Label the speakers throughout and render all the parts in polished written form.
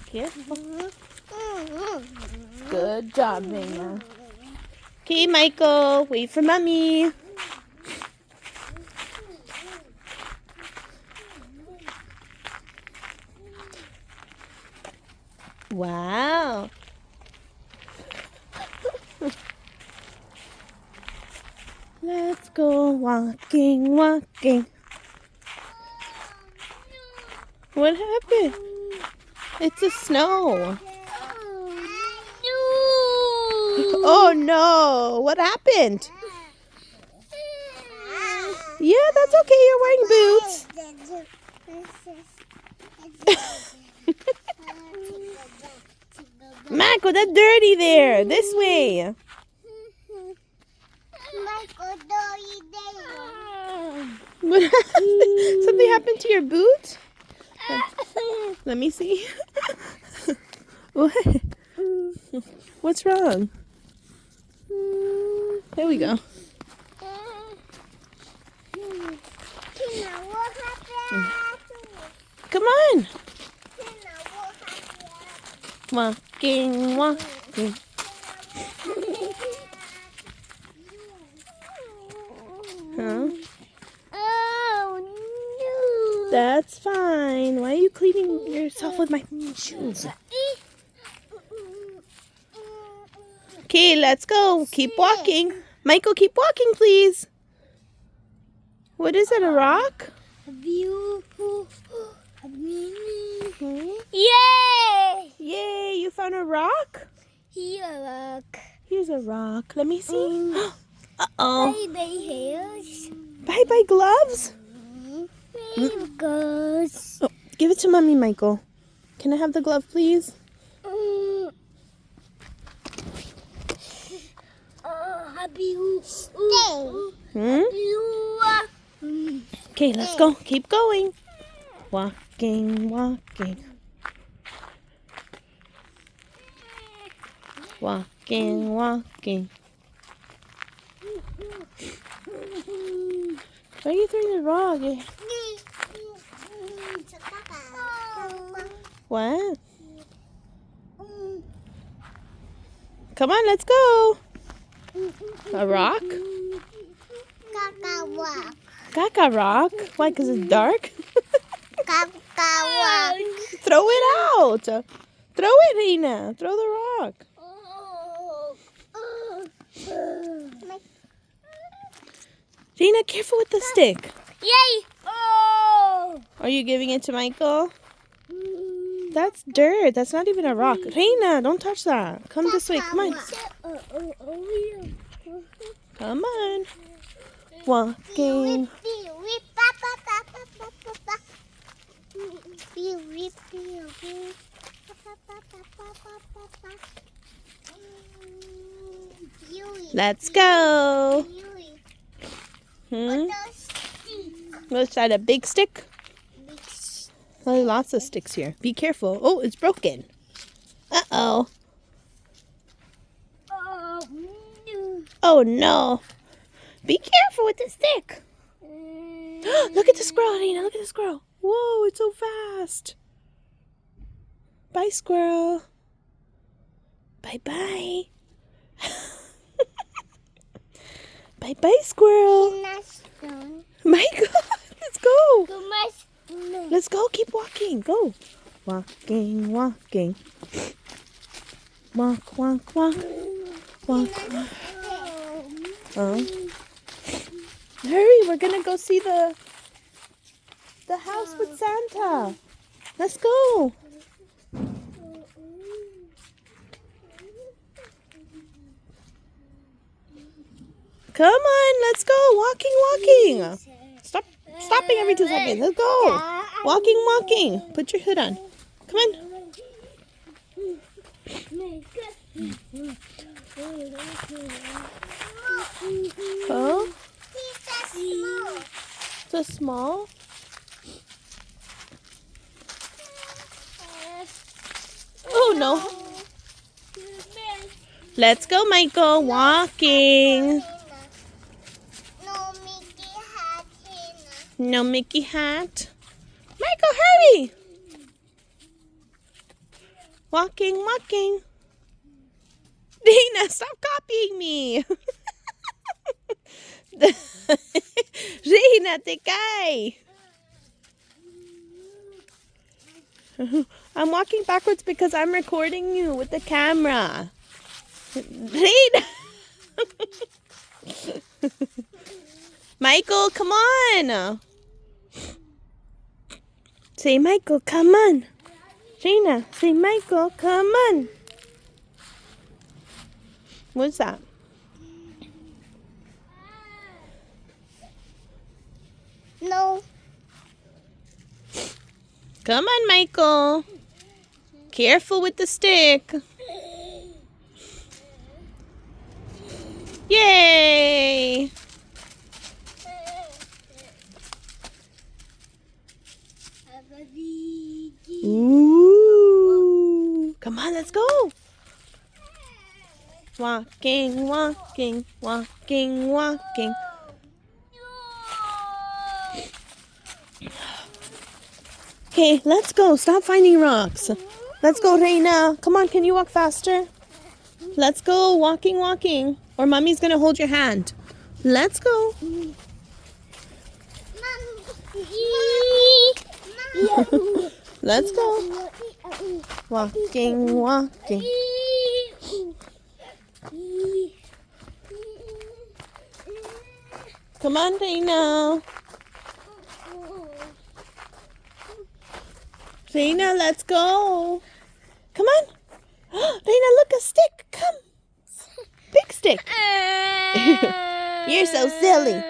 Speaker 1: Careful. Good job, Raina. Okay, Michael, wait for Mommy. Wow. Let's go walking, walking. What happened? It's the snow. Oh no, what happened? Yeah, that's okay, you're wearing boots. Michael, that's dirty there. This way. What happened? Something happened to your boot? Let me see. What? What's wrong? There we go. Come on. Walking, walking. Huh?
Speaker 2: Oh no.
Speaker 1: That's fine. Why are you cleaning yourself with my shoes? Okay, let's go. Keep walking. Michael, keep walking, please. What is it, a rock?
Speaker 2: Beautiful.
Speaker 1: Hmm?
Speaker 2: Yay!
Speaker 1: Yay, you found a rock?
Speaker 2: Here, look.
Speaker 1: Here's a rock. Let me see. Uh-oh.
Speaker 2: Baby hairs.
Speaker 1: Bye-bye gloves.
Speaker 2: Baby goes.
Speaker 1: Oh, give it to Mommy, Michael. Can I have the glove, please? Hmm? Okay, let's go. Keep going. Walking, walking. Walking, walking. Why are you throwing the rock? What? Come on, let's go. A rock? Caca rock? Why, because it's dark? Throw it out. Throw it, Reina. Throw the rock. Reina, careful with the stick.
Speaker 2: Yay! Oh!
Speaker 1: Are you giving it to Michael? That's dirt. That's not even a rock. Reina, don't touch that. Come this way. Come on. Come on. Walking. Let's go. Was that a big stick? There's lots of sticks here. Be careful. Oh, it's broken. Uh-oh. Oh, no. Be careful with the stick. Look at the squirrel, Nina. Look at the squirrel. Whoa, it's so fast. Bye, squirrel. Bye-bye. Bye-bye, squirrel. Michael, let's go. Let's go. Keep walking. Go. Walking, walking. Walk, walk, walk. Walk, walk. Oh. Hurry, we're going to go see the house with Santa. Let's go. Come on, let's go. Walking, walking. Stop stopping every 2 seconds. Let's go. Walking, walking. Put your hood on. Come on. Oh, so small. Oh no. Let's go, Michael. Walking. No Mickey hat. Michael, hurry. Walking, walking. Reina, stop copying me. Reina, te cae. I'm walking backwards because I'm recording you with the camera. Reina. Michael, come on. Say, Michael, come on. Reina, say, Michael, come on. What's that?
Speaker 2: No.
Speaker 1: Come on, Michael. Careful with the stick. Yay! Ooh. Come on, let's go. Walking, walking, walking, walking. Okay, let's go. Stop finding rocks. Let's go, Reina. Come on, can you walk faster? Let's go. Walking, walking. Or Mommy's going to hold your hand. Let's go. Let's go. Walking, walking. Come on, Reina. Reina, let's go. Come on. Reina, look, a stick. Come. Big stick. You're so silly.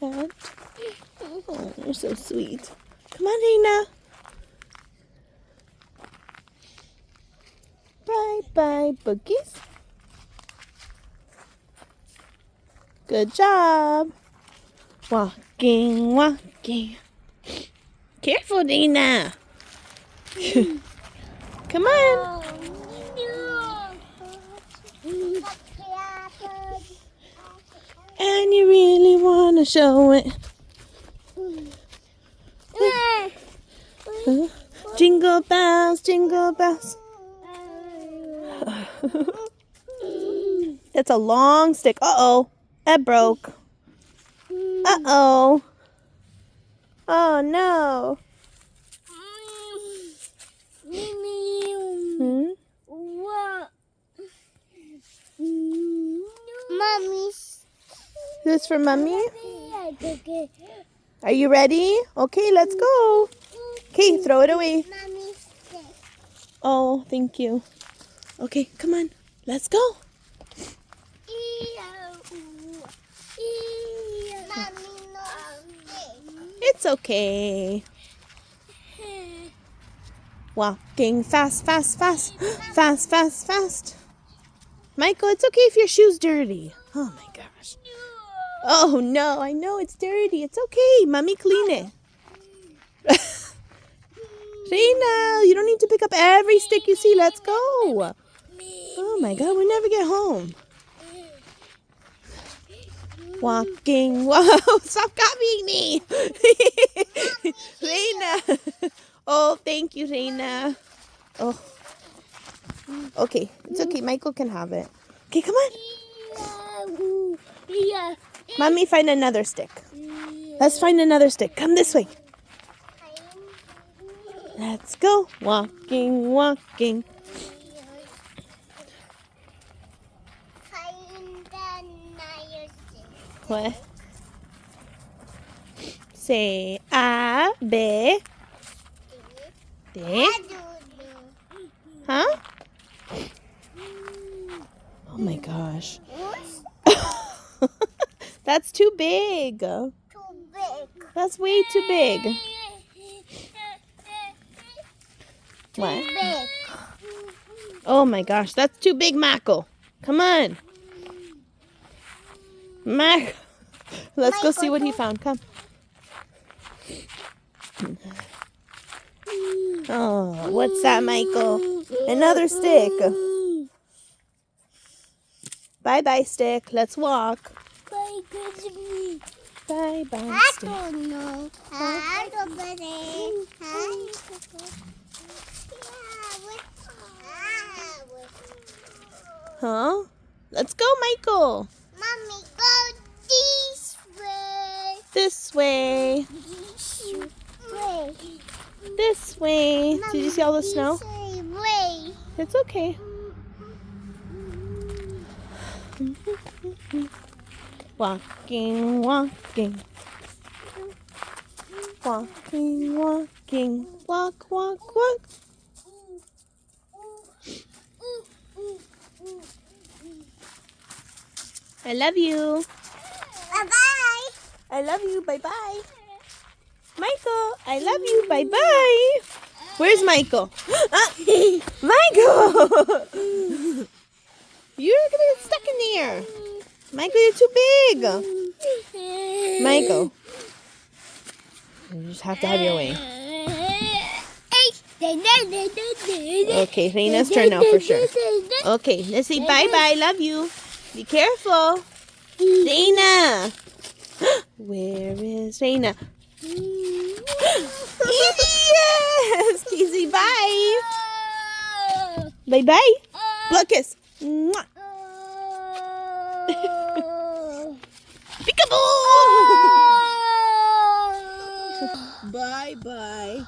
Speaker 1: Oh, you're so sweet. Come on, Reina. Bye-bye, boogies. Good job. Walking, walking. Careful, Reina. Come on. And you really want to show it. Jingle bells, jingle bells. That's a long stick. Uh-oh. That broke. Uh-oh. Oh, no. Hmm?
Speaker 2: Mommy.
Speaker 1: This for Mommy? Are you ready? Okay, let's go. Okay, throw it away.
Speaker 2: Mommy stick.
Speaker 1: Oh, thank you. Okay, come on. Let's go.
Speaker 2: Mommy, no stick.
Speaker 1: It's okay. Walking fast, fast, fast. Fast, fast, fast. Michael, it's okay if your shoe's dirty. Oh my gosh. Oh no, I know it's dirty. It's okay. Mommy, clean it. Reina, you don't need to pick up every stick you see. Let's go. Oh my God, we never get home. Walking. Whoa, stop copying me. Reina. Oh, thank you, Reina. Oh. Okay, it's okay. Michael can have it. Okay, come on. Mommy, find another stick. Let's find another stick. Come this way. Let's go. Walking, walking. What? Say A, B, D. Huh? Oh my gosh. That's too big.
Speaker 2: Too big.
Speaker 1: That's way too big. What?
Speaker 2: Big.
Speaker 1: Oh my gosh, that's too big, Michael. Come on. Mac. Let's go see what he found. Come. Oh, what's that, Michael? Another stick. Bye-bye, stick. Let's walk. Bye-bye,
Speaker 2: I
Speaker 1: stick.
Speaker 2: don't know. I don't
Speaker 1: Huh? Let's go, Michael.
Speaker 2: Mommy, go this way.
Speaker 1: This way.
Speaker 2: This way.
Speaker 1: This way. Did you see all the snow?
Speaker 2: This way.
Speaker 1: It's okay. Walking, walking. Walking, walking. Walk, walk, walk. I love you.
Speaker 2: Bye-bye.
Speaker 1: I love you. Bye-bye. Michael, I love you. Bye-bye. Where's Michael? Michael! You're gonna get stuck in there. Michael, you're too big. Michael. You just have to have your way. Okay, Reina's turn now for sure. Okay, let's say bye-bye. Love you. Be careful. Reina. Where is Reina? Yes! Casey, bye. Bye-bye. Blood kiss. Mwah. Peekaboo! Bye-bye.